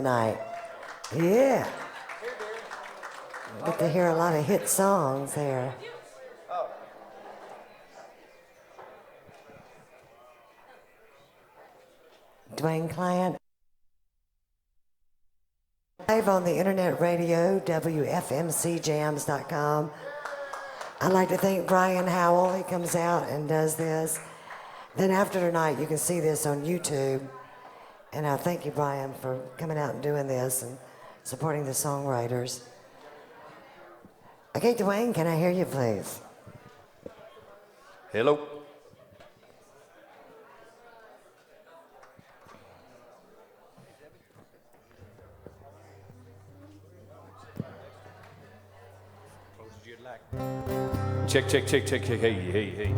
tonight. Yeah. Get to hear a lot of hit songs here. Duane Cliatt. Live on the internet radio, WFMCjams.com. I'd like to thank Brian Howell. He comes out and does this. Then after tonight, you can see this on YouTube. And I thank you, Brian, for coming out and doing this and supporting the songwriters. Okay, Duane, can I hear you, please? Hello. Check, check, check, check, check. Hey, hey, hey.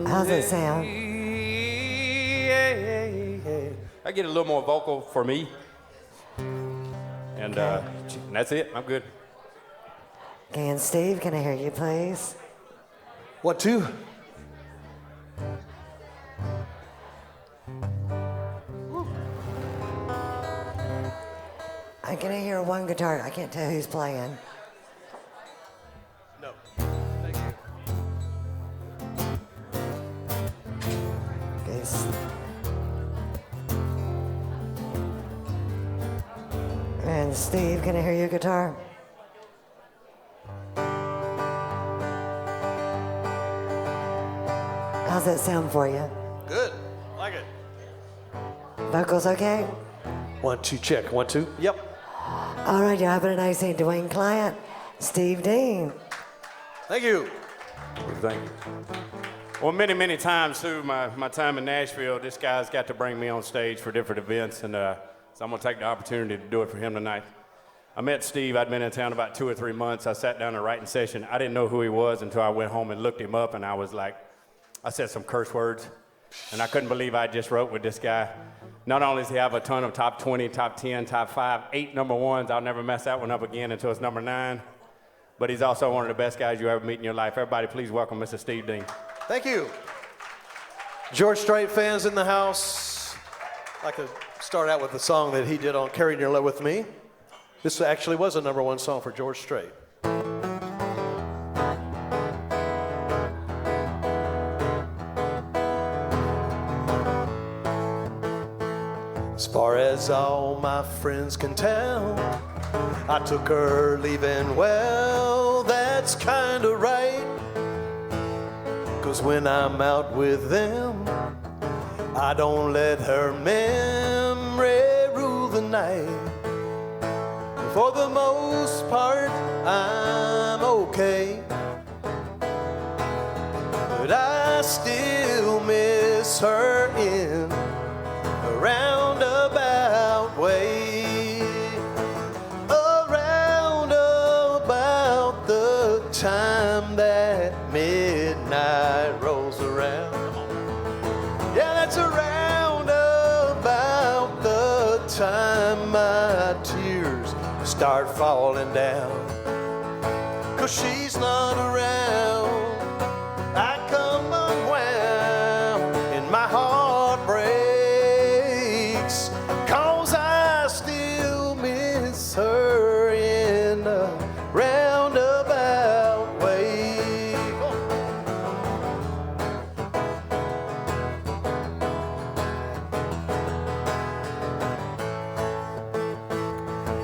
How's it sound? I get a little more vocal for me. And that's it. I'm good. Okay, and Steve, can I hear you, please? What, two? I can hear one guitar. I can't tell who's playing. No. Thank you. Okay. And Steve, can I hear your guitar? How's that sound for you? Good. Like it. Vocals okay? 1, 2, check. 1, 2. Yep. All right, y'all have a nice day. Duane Cliatt, Steve Dean. Thank you. Thank you. Well, many, many times through my time in Nashville, this guy's got to bring me on stage for different events, and so I'm going to take the opportunity to do it for him tonight. I met Steve. I'd been in town about 2 or 3 months. I sat down in a writing session. I didn't know who he was until I went home and looked him up, and I was like, I said some curse words, and I couldn't believe I just wrote with this guy. Not only does he have a ton of top 20, top 10, top 5, 8 number ones, I'll never mess that one up again until it's number 9, but he's also one of the best guys you ever meet in your life. Everybody, please welcome Mr. Steve Dean. Thank you. George Strait fans in the house. I'd like to start out with the song that he did on Carrying Your Love With Me. This actually was a number 1 song for George Strait. As far as all my friends can tell, I took her leaving well, that's kinda right. 'Cause when I'm out with them, I don't let her memory rule the night. For the most part, I'm okay, but I still miss her in a roundabout way. Around about the time that midnight rolls around. Yeah, that's around about the time my tears start falling down. 'Cause she's not around, I come unwound and my heart breaks, 'cause I still miss her in a roundabout way.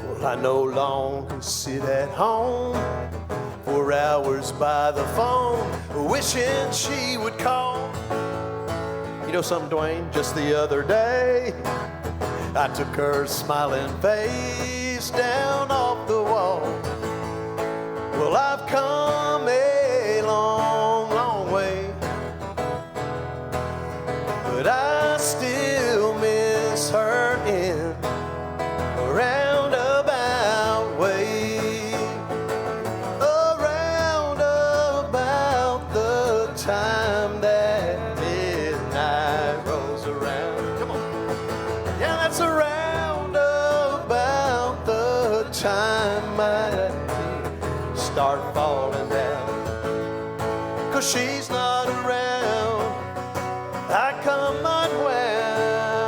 Well, I no longer sit at home for hours by the phone, wishing she would call. You know something, Duane? Just the other day, I took her smiling face down off the wall. Well, I've come a long, long way, but I still miss her in a roundabout way. Around about the time that midnight rolls around. Come on. Yeah, that's around about the time my tears start falling down. 'Cause she's not around, I come unwound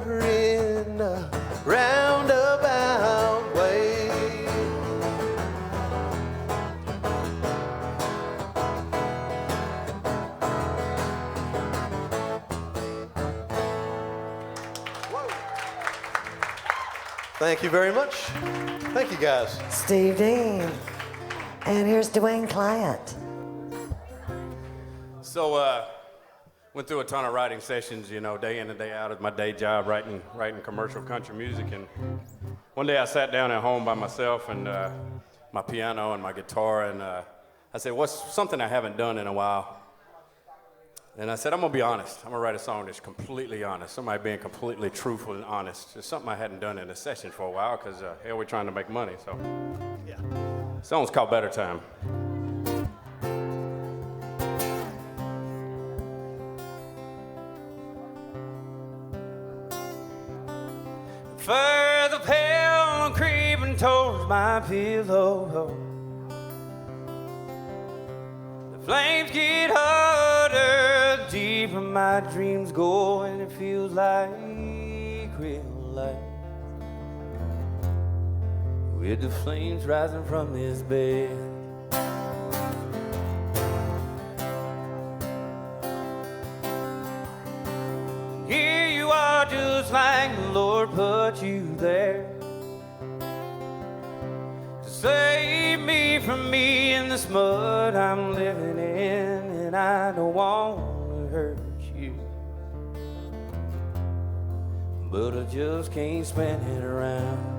in a roundabout way. Thank you very much. Thank you, guys. Steve Dean. And here's Duane Cliatt. So, went through a ton of writing sessions, you know, day in and day out at my day job, writing commercial country music. And one day I sat down at home by myself and my piano and my guitar, and I said, what's something I haven't done in a while? And I said, I'm gonna be honest. I'm gonna write a song that's completely honest. Somebody being completely truthful and honest. It's something I hadn't done in a session for a while, because hell, we're trying to make money, so. Yeah. The song's called Better Time. Further pale creeping towards my pillow. The flames get hotter, the deeper my dreams go, and it feels like real life. With the flames rising from this bed. Here you are, just like the Lord put you there, to save me from me in this mud I'm living in, and I don't want to hurt you, but I just can't spin it around.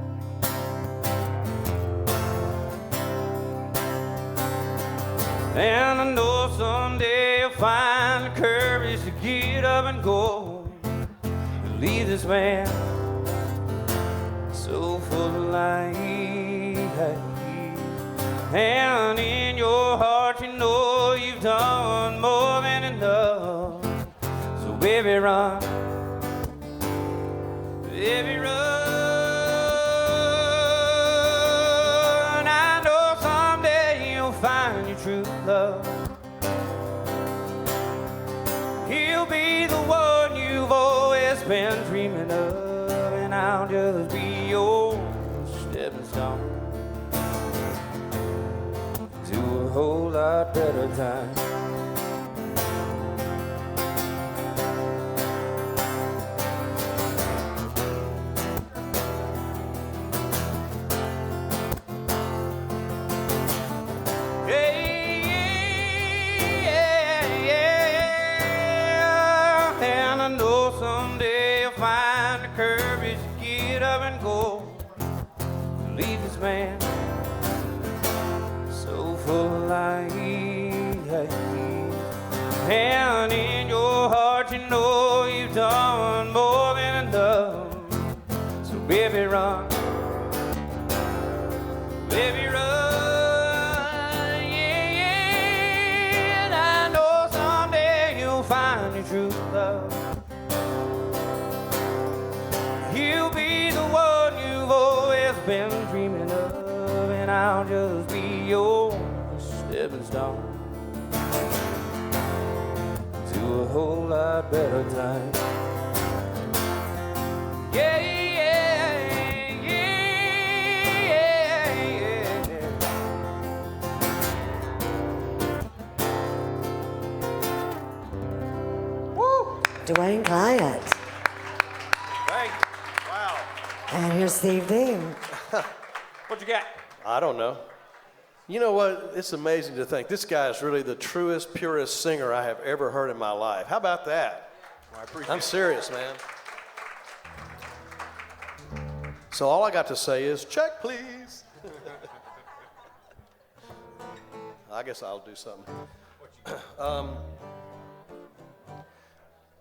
And I know someday I'll find the courage to get up and go, and leave this man so full of life. And in your heart you know you've done more than enough. So baby run, baby run. I know someday you'll find your true love. He'll be the one you've always been dreaming of, and I'll just be your stepping stone to a whole lot better time. And I know someday I'll find the courage to get up and go, leave this man so full of life. And in your heart you know you've done more than enough. So baby run, baby run. Yeah, yeah. And I know someday you'll find your true love. He'll be the one you've always been dreaming of, and I'll just be your stepping stone to a whole lot better time. Yeah, yeah, yeah, yeah. Woo! Duane Cliatt. Thank you. Wow. And here's Steve Dean. What you got? I don't know. You know what? It's amazing to think this guy is really the truest, purest singer I have ever heard in my life. How about that? Well, I appreciate I'm serious, man. So all I got to say is, check, please. I guess I'll do something. I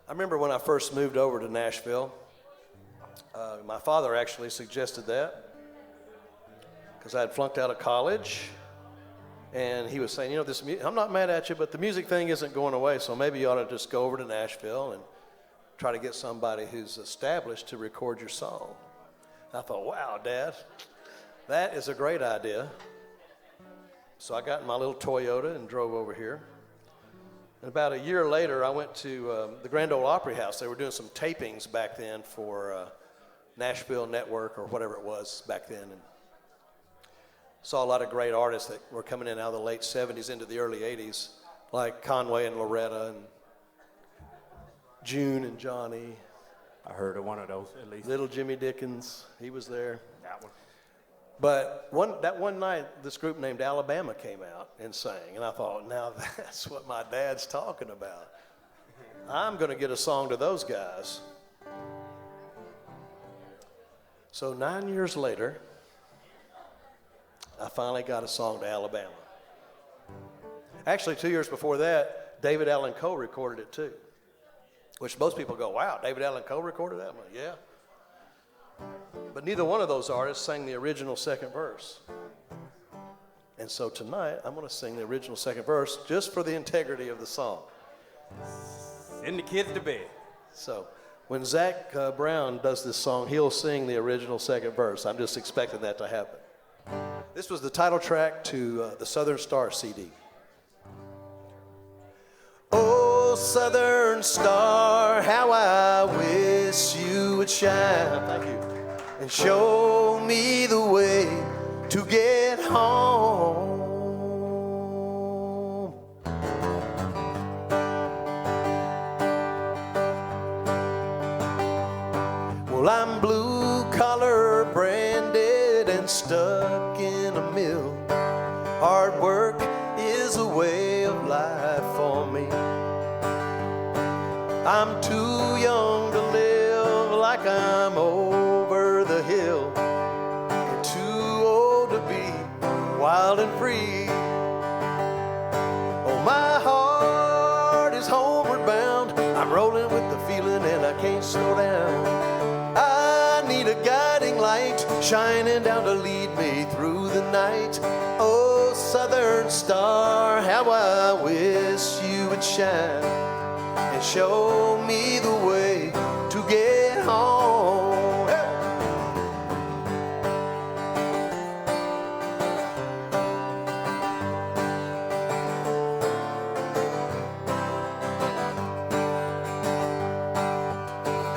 remember when I first moved over to Nashville, my father actually suggested that because I had flunked out of college. And he was saying, you know, I'm not mad at you, but the music thing isn't going away, so maybe you ought to just go over to Nashville and try to get somebody who's established to record your song. I thought, wow, Dad, that is a great idea. So I got in my little Toyota and drove over here. And about a year later, I went to the Grand Ole Opry House. They were doing some tapings back then for Nashville Network or whatever it was back then. And saw a lot of great artists that were coming in out of the late 70s into the early 80s, like Conway and Loretta and June and Johnny. I heard of one of those at least. Little Jimmy Dickens, he was there. That one. But one night, this group named Alabama came out and sang, and I thought, now that's what my dad's talking about. I'm going to get a song to those guys. So 9 years later, I finally got a song to Alabama. Actually, 2 years before that, David Allan Coe recorded it too, which most people go, wow, David Allan Coe recorded that? I'm like, yeah. But neither one of those artists sang the original second verse. And so tonight, I'm going to sing the original second verse just for the integrity of the song. Send the kids to bed. So when Zach Brown does this song, he'll sing the original second verse. I'm just expecting that to happen. This was the title track to the Southern Star CD. Oh, Southern Star, how I wish you would shine. Thank you. And show me the way to get home. Well, I'm blue-collar branded and stuck in a mill. Hard work is a way of life for me. I'm too young to live like I'm over the hill, and too old to be wild and free. Oh, my heart is homeward bound. I'm rolling with the feeling and I can't slow down. I need a guiding light shining down to lead me through the night. Oh, Southern Star, how I wish you would shine and show me the way to get home.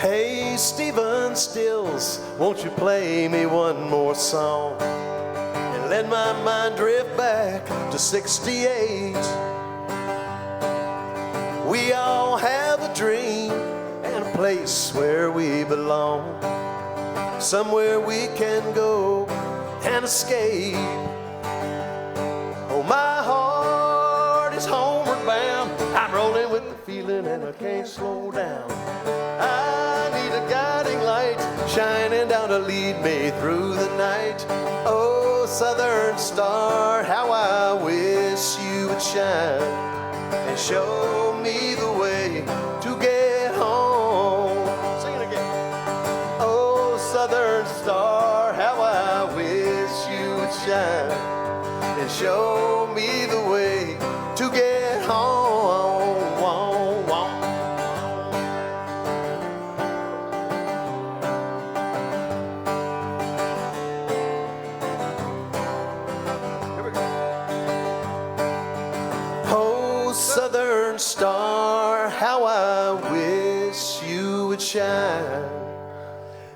Hey! Hey, Stephen Stills, won't you play me one more song and let my mind drift back to 68. We all have a dream and a place where we belong, somewhere we can go and escape. Oh, my heart is homeward bound. I'm rolling with the feeling and I can't slow down. I need a guiding light shining down to lead me through the night. Oh, Southern Star, how I wish you would shine and show me the way to get home. Sing it again. Oh, Southern Star, how I wish you would shine and show me the way to get home. Southern Star, how I wish you would shine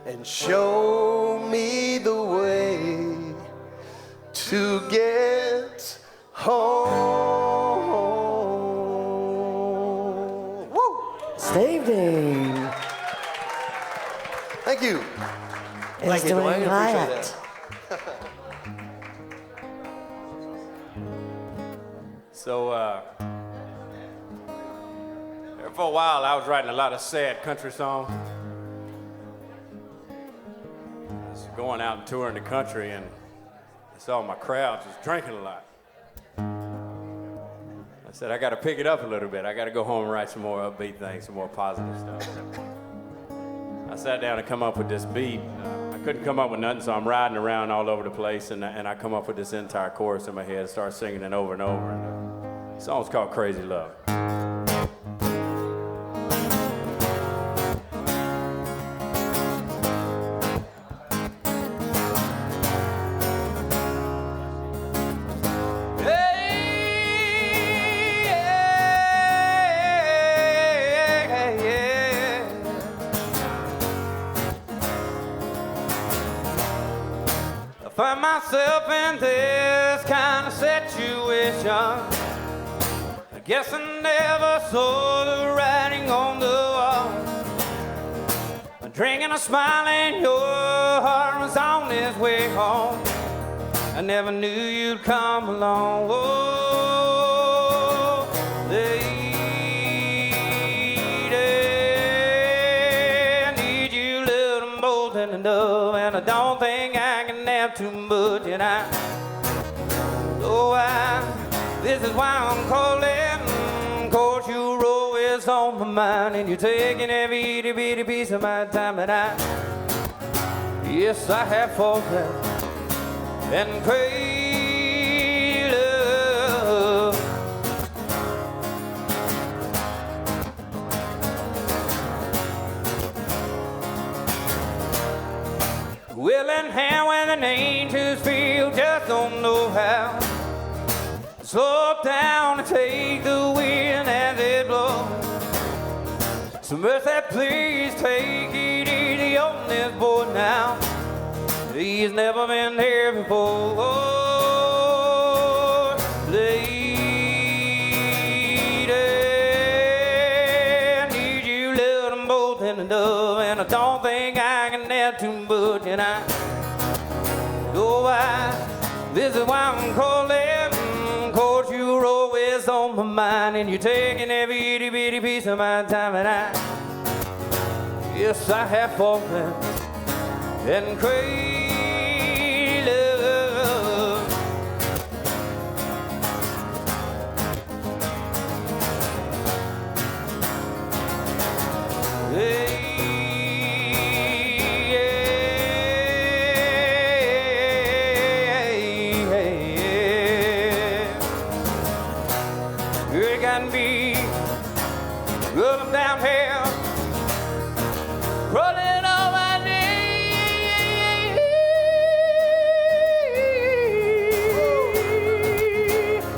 and show me the way to get home. Woo! Steve Dean. Thank you. Is Thank you, doing Duane. Appreciate Cliatt. that. So, for a while, I was writing a lot of sad country songs. I was going out and touring the country, and I saw my crowds was drinking a lot. I said, I got to pick it up a little bit. I got to go home and write some more upbeat things, some more positive stuff. I sat down and come up with this beat. I couldn't come up with nothing, so I'm riding around all over the place, and I come up with this entire chorus in my head, start singing it over and over. And the song's called Crazy Love. find myself in this kind of situation. I guess I never saw the writing on the wall. A drink and a smile and your heart was on its way home. I never knew you'd come along. Oh, lady, I need you a little more than enough, and I don't think I can have too much. And I know this is why I'm calling. 'Cause you're always on my mind, and you're taking every itty bitty piece of my time. And yes, I have fallen and crazy love. Willing hand when the angels feel, just don't know how. Slow down and take the wind as it blows. So mercy, please take it easy on this boy now. He's never been here before. Oh, lady, I need you a little more than enough, and I don't think I can have too much. And I know this is why I'm calling. 'Cause you're always on my mind, and you're taking every itty bitty piece of my time. And yes, I have fallen and crazy love. Hey, you got me up down here, running on my knees.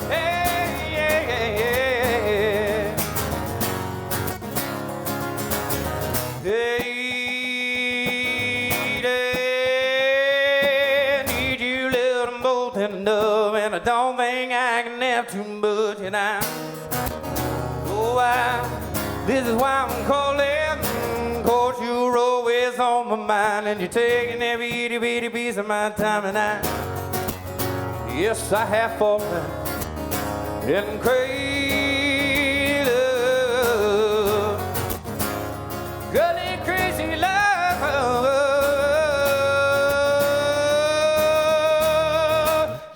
Hey, yeah, yeah, yeah. Hey, I need you a little more than enough, and I don't think I can have too much. And this is why I'm calling. 'Cause you're always on my mind, and you're taking every itty bitty piece of my time. And yes, I have fallen in crazy love. Gully crazy love.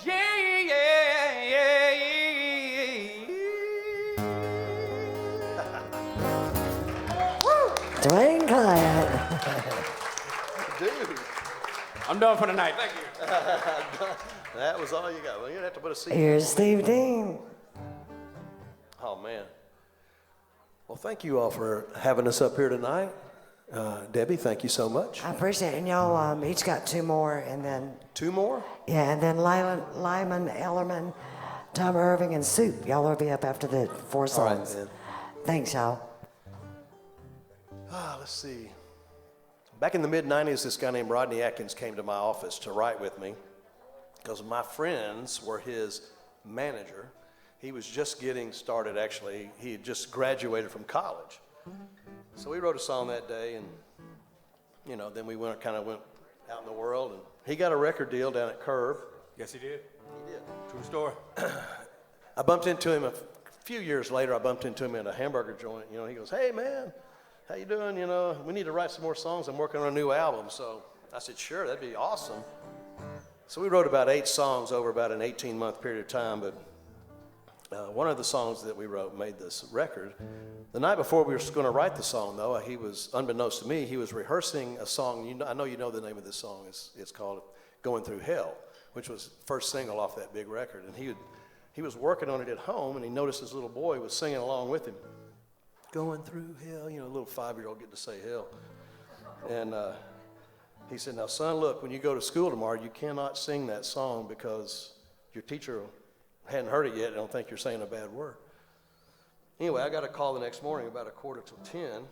Yeah, yeah, yeah, yeah. Duane Cliatt. Dude, I'm done for the night. Thank you. that was all you got. Well, you're gonna have to put a seat. Here's Steve Dean. Oh man. Well, thank you all for having us up here tonight. Debbie, thank you so much. I appreciate it. And y'all each got two more, and then, Two more? yeah, and then Lyman, Ellerman, Tom Irving, and Soup. Y'all will be up after the four All right, songs. then. Thanks, y'all. Let's see. Back in the mid-'90s, this guy named Rodney Atkins came to my office to write with me because my friends were his manager. He was just getting started, actually. He had just graduated from college. So we wrote a song that day, and, then we went out in the world, and he got a record deal down at Curve. Yes, he did. He did. True story. I bumped into him a few years later. I bumped into him in a hamburger joint. He goes, "Hey, man, how you doing? We need to write some more songs. I'm working on a new album." So I said, "Sure, that'd be awesome." So we wrote about 8 songs over about an 18-month period of time, but one of the songs that we wrote made this record. The night before we were going to write the song, though, he was, unbeknownst to me, he was rehearsing a song. I know you know the name of this song. It's called "Going Through Hell," which was first single off that big record. And he was working on it at home, and he noticed his little boy was singing along with him. Going through hell, a little 5-year-old getting to say hell. And he said, "Now, son, look, when you go to school tomorrow, you cannot sing that song because your teacher hadn't heard it yet and don't think you're saying a bad word." Anyway, I got a call the next morning about 9:45.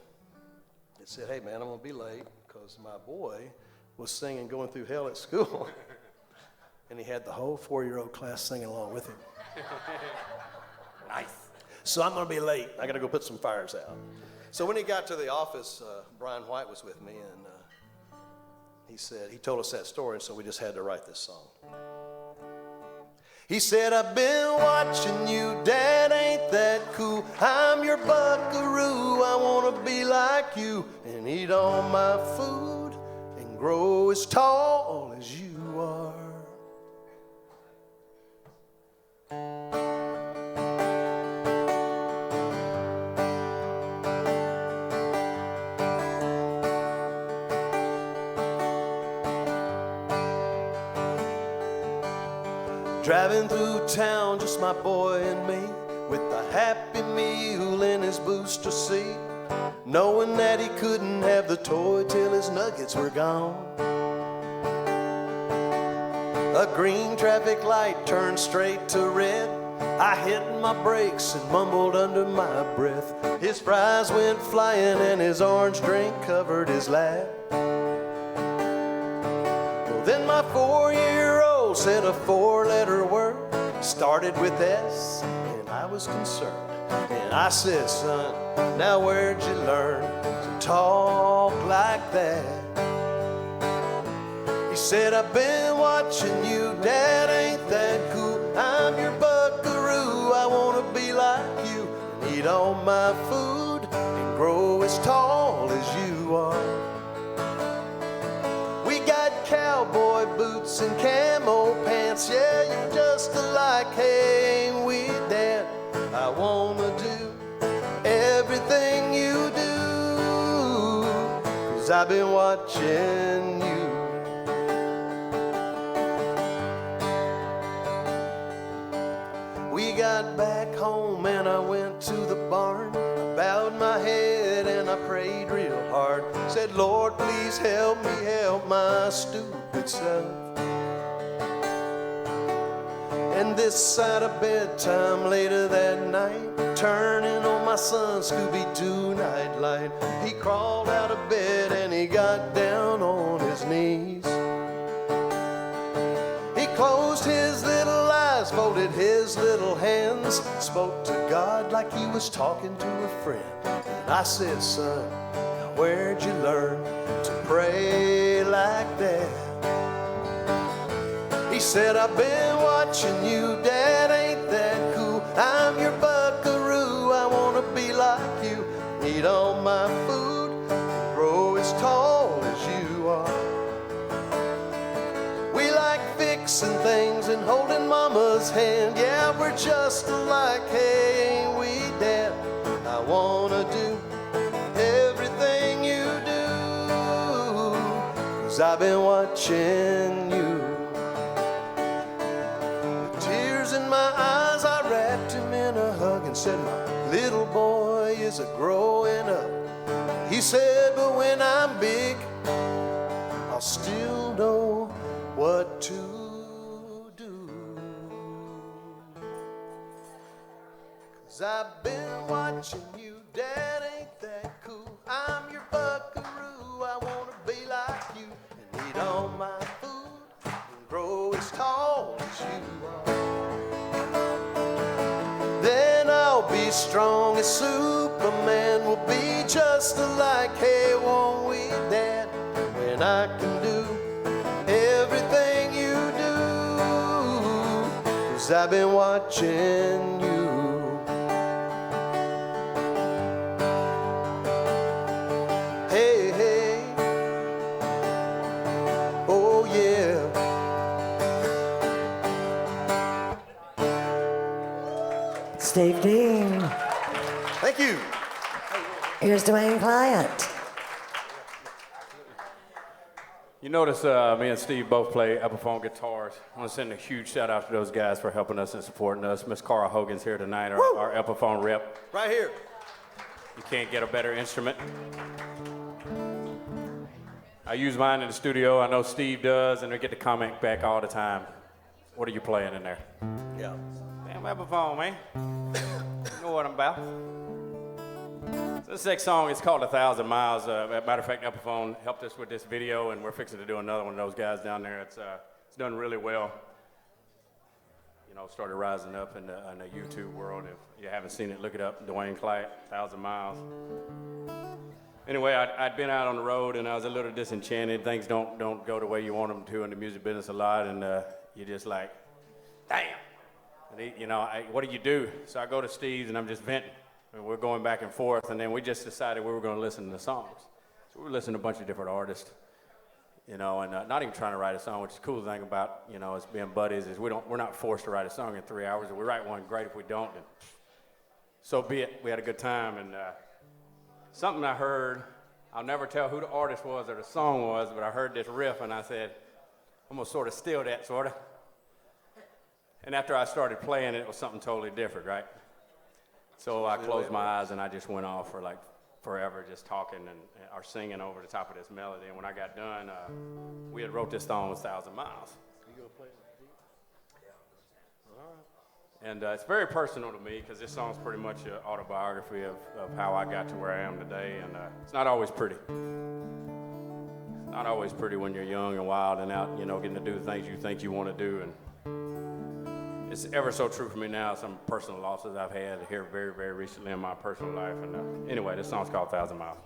It said, "Hey, man, I'm going to be late because my boy was singing 'Going Through Hell' at school." And he had the whole 4-year-old class singing along with him. Nice. So I'm going to be late. I got to go put some fires out. So when he got to the office, Brian White was with me, and he told us that story, and so we just had to write this song. He said, I've been watching you, Dad, ain't that cool? I'm your buckaroo, I want to be like you and eat all my food and grow as tall as you are. Driving through town, just my boy and me, with a Happy Meal in his booster seat, knowing that he couldn't have the toy till his nuggets were gone. A green traffic light turned straight to red. I hit my brakes and mumbled under my breath. His fries went flying and his orange drink covered his lap. Well, then my 4-year-old said a 4-letter word, started with S, and I was concerned. And I said, son, now where'd you learn to talk like that? He said, I've been watching you, Dad, ain't that cool? I'm your buckaroo, I want to be like you and eat all my food and grow as tall as you are. We got cowboy boots and camo pants, yeah, you're just alike, hey, ain't we, Dad? I want to do everything you do, 'cause I've been watching you. We got back home and I went to the barn. I bowed my head and I prayed real hard. Said, Lord, please help me help my stupid self. And this side of bedtime later that night, turning on my son Scooby-Doo nightlight, he crawled out of bed and he got down on his knees. He closed his little eyes, folded his little hands, spoke to God like he was talking to a friend. And I said, son, where'd you learn to pray like that? He said, I've been watching you, Dad, ain't that cool? I'm your buckaroo, I want to be like you, eat all my food, and grow as tall as you are. We like fixing things and holding Mama's hand, yeah, we're just alike, hey, ain't we, Dad? I want to do everything you do, 'cause I've been watching you. In my eyes, I wrapped him in a hug and said, my little boy is a-growing up. He said, but when I'm big, I'll still know what to do. 'Cause I've been watching you, Dad, ain't that cool? I'm your buckaroo, I want to be like you and eat all my food and grow as tall as you are. Then I'll be strong as Superman, we'll be just alike, hey, won't we, Dad? When I can do everything you do, 'cause I've been watching you. Hey, hey, oh yeah. Steve Dean. Thank you. Here's Duane Cliatt. You notice me and Steve both play Epiphone guitars. I want to send a huge shout out to those guys for helping us and supporting us. Miss Cara Hogan's here tonight, our Epiphone rep. Right here. You can't get a better instrument. I use mine in the studio. I know Steve does, and they get to comment back all the time. What are you playing in there? Yeah. Damn Epiphone, man. You know what I'm about. So this next song is called 1,000 Miles. Matter of fact, Epiphone helped us with this video, and we're fixing to do another one of those guys down there. It's done really well. started rising up in the YouTube world. If you haven't seen it, look it up. Duane, Cliatt, 1,000 Miles. Anyway, I'd been out on the road and I was a little disenchanted. Things don't go the way you want them to in the music business a lot, and you're just like, damn. And what do you do? So I go to Steve's and I'm just venting. And we're going back and forth, and then we just decided we were going to listen to the songs. So we were listening to a bunch of different artists, and not even trying to write a song, which is the cool thing about, us being buddies is we're not forced to write a song in 3 hours. If we write one, great. If we don't, then so be it. We had a good time, and something I heard, I'll never tell who the artist was or the song was, but I heard this riff, and I said, I'm going to sort of steal that, sort of. And after I started playing it was something totally different, right? So I closed my eyes, and I just went off for like forever, just talking or singing over the top of this melody. And when I got done, we had wrote this song 1,000 Miles. You gonna play it? Yeah. All right. And it's very personal to me because this song's pretty much an autobiography of how I got to where I am today. And it's not always pretty. It's not always pretty when you're young and wild and out, getting to do the things you think you want to do. And it's ever so true for me now. Some personal losses I've had here very, very recently in my personal life. And anyway, this song's called 1,000 Miles.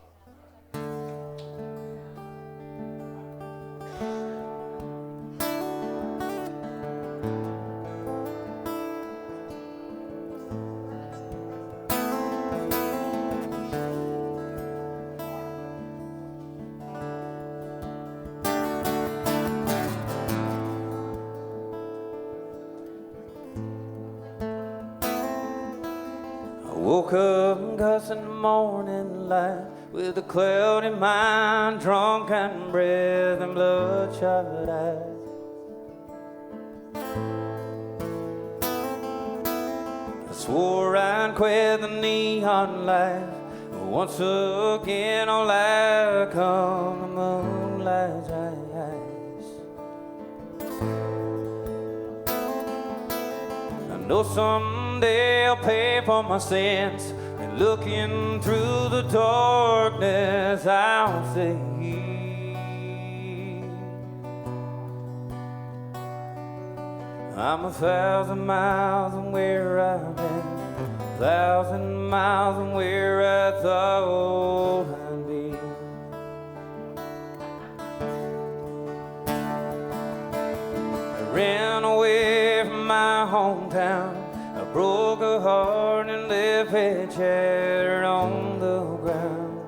Woke up and cussing the morning light with a cloudy mind, drunken breath and bloodshot eyes. I swore I'd quit the neon light, but once again all I come the moonlight's eyes. I know someday I'll pay for my sins, and looking through the darkness I'll see I'm 1,000 miles from where I've been, 1,000 miles from where I thought I'd be. I ran away from my hometown, I broke a heart and left it shattered on the ground.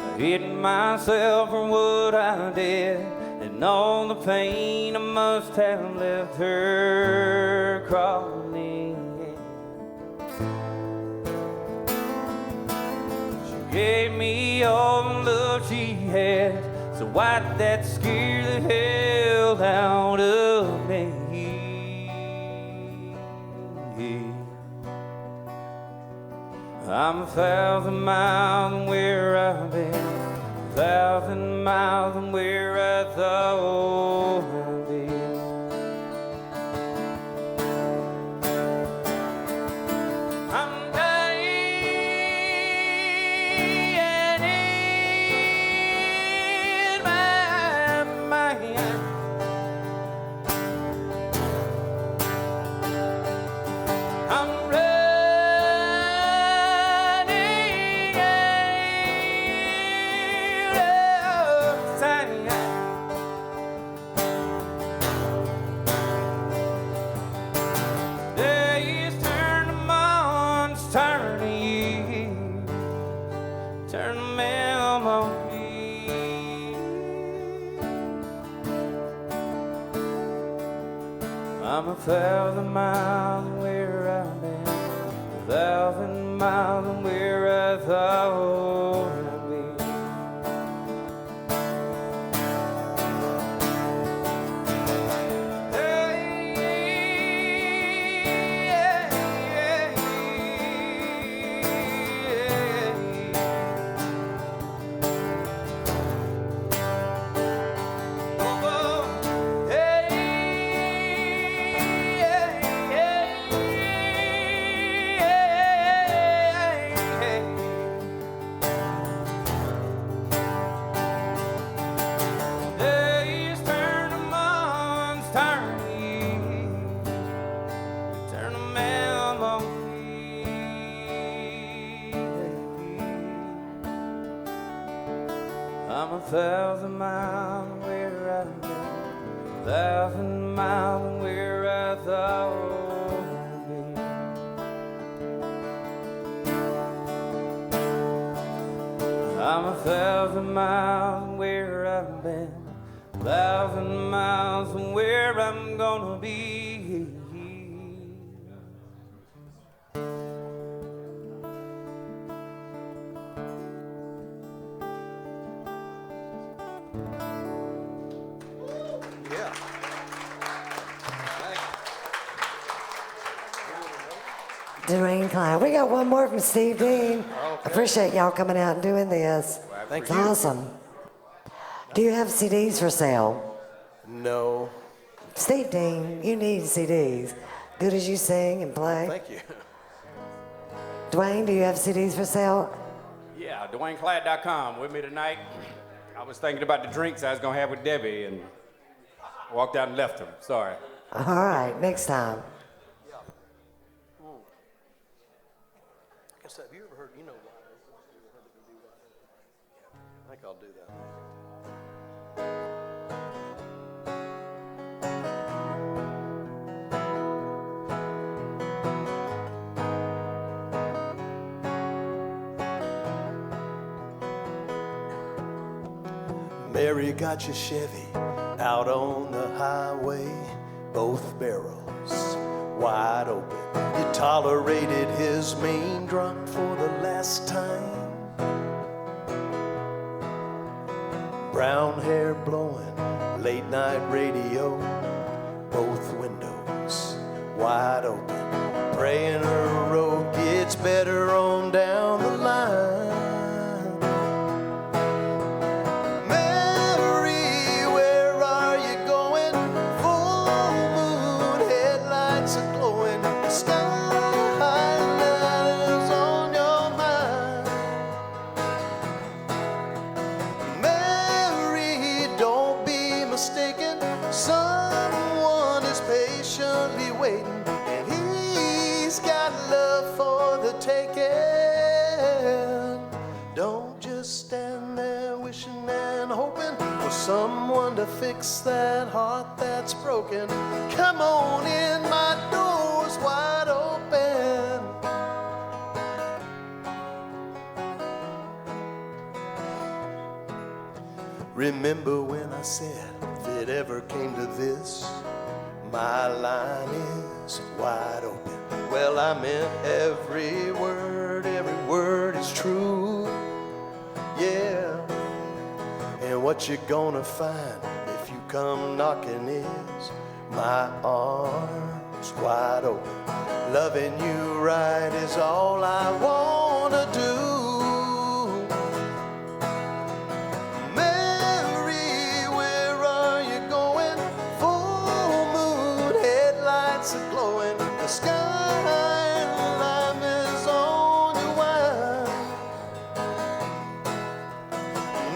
I hid myself for what I did, and all the pain I must have left her crawling in. She gave me all the love she had, so wipe that scare the hell out of me. I'm 1,000 miles from where I've been, 1,000 miles from where I thought I'd be. I'm I'm 1,000 miles from where I've been, 1,000 miles from where I thought I'd be. I'm 1,000 miles from where I've been, 1,000 miles from where I thought I'd be. I'm 1,000 miles from where I've been, 1,000 miles from where I'm gonna be. Yeah. Duane Cliatt. We got one more from Steve Dean. Appreciate y'all coming out and doing this. Thank It's you. awesome. Do you have CDs for sale? No. Steve Dean, you need CDs. Good as you sing and play. Thank you. Duane, do you have CDs for sale? Yeah, DuaneCliatt.com with me tonight. I was thinking about the drinks I was gonna have with Debbie and walked out and left them. Sorry. All right, next time. Have you ever heard, you know why? I think I'll do that. Mary got your Chevy out on the highway, both barrels wide open. You tolerated his main drunk for the last time. Brown hair blowing, late night radio, both windows wide open. Praying her road gets better on down the line. Mary, where are you going? Full moon, headlights are glowing. The skyline is on your mind. Mary, don't be mistaken. Someone is patiently waiting, and he's got love for the taking. Don't just stand there wishing and hoping for someone to fix that heart that's broken. Come on in, my door's wide open. Remember when I said, if it ever came to this, my line is wide open. Well, I meant every word is true. Yeah. And what you're gonna find if you come knocking is my arms wide open. Loving you right is all I wanna do. Mary, where are you going? Full moon, headlights are glowing. The skyline is on your wine.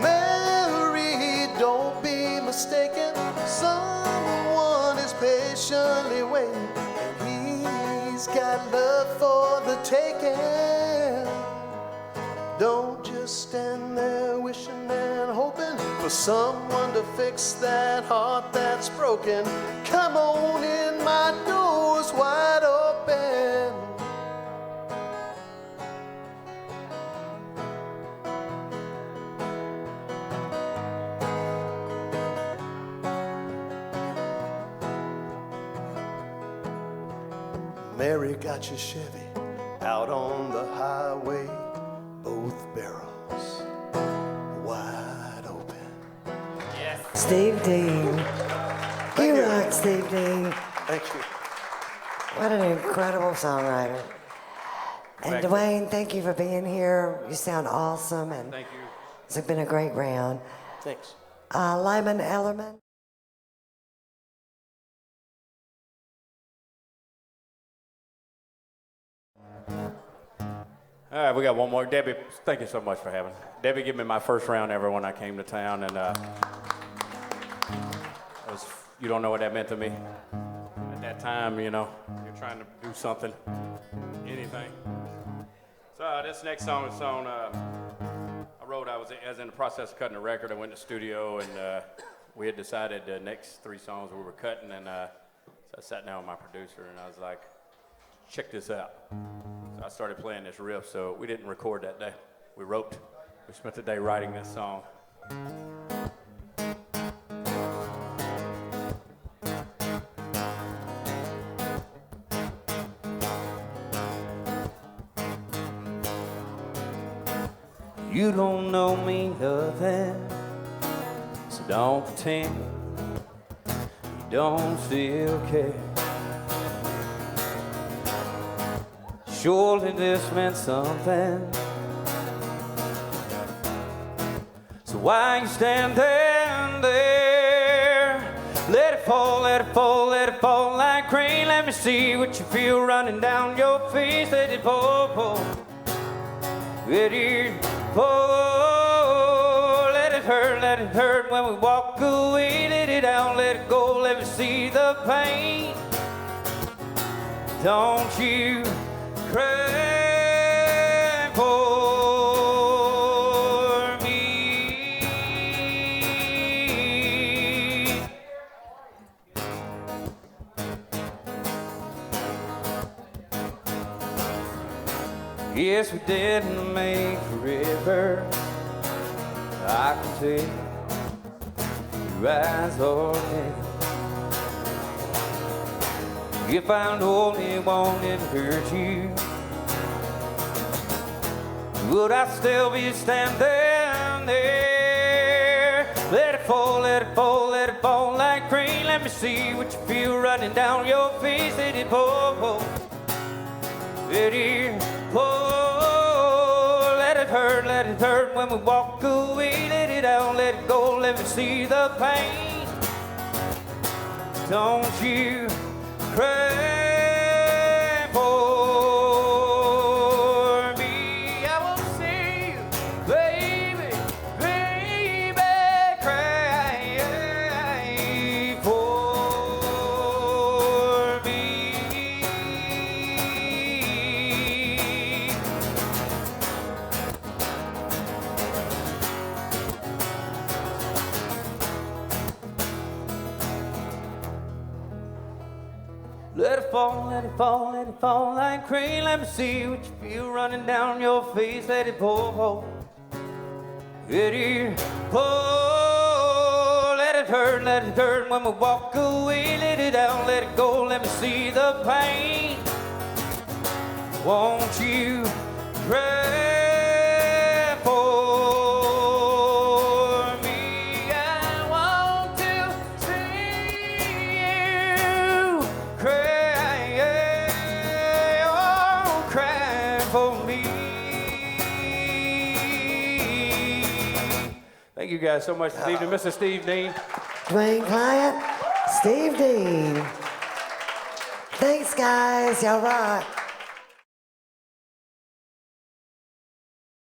Mary, don't be mistaken. Someone is patiently waiting, and he's got love for the taking. Don't just stand there wishing and hoping for someone to fix that heart that's broken. Come on in, my door's wide open. Mary got your Chevy out on the highway, both barrels wide open. Steve Dean. You rock, Steve Dean. Thank you. What an incredible songwriter. And Thank you. Duane, thank you for being here. You sound awesome, and Thank you. it's been a great round. Thanks. Lyman Ellerman. All right, we got one more. Debbie, thank you so much for having. Debbie gave me my first round ever when I came to town, and you don't know what that meant to me. At that time, you know, you're trying to do something, anything. So this next song is on. I I was in the process of cutting the record. I went to the studio, and we had decided the next 3 songs we were cutting, and so I sat down with my producer, and I was like, check this out. So I started playing this riff, so we didn't record that day. We spent the day writing this song. You don't know me nothing, so don't pretend you don't still care. Surely this meant something, so why you standing there? Let it fall, let it fall, let it fall like rain. Let me see what you feel running down your face. Let it fall, fall. Let it fall. Let it hurt when we walk away. Let it out, let it go. Let me see the pain. Don't you cry for me. Yes, we didn't make forever. I can tell your eyes are dead. If I only wanted to hurt you, would I still be standing there? Let it fall, let it fall, let it fall like rain. Let me see what you feel running down your face. Let it fall, let it fall. Let it hurt when we walk away. Let it out, let it go, let me see the pain. Don't you cry for me. I won't see you, baby, baby, cry for me. Let it fall, let it fall, let it fall like rain. Let me see what you feel running down your face. Let it pour, let it pour. Let it hurt when we walk away. Let it out, let it go, let me see the pain. Won't you cry for me? I want to see you cry, oh, cry for me. Thank you guys so much this evening, Mr. Steve Dean. Duane Cliatt, Steve Dean. Thanks, guys. Y'all rock.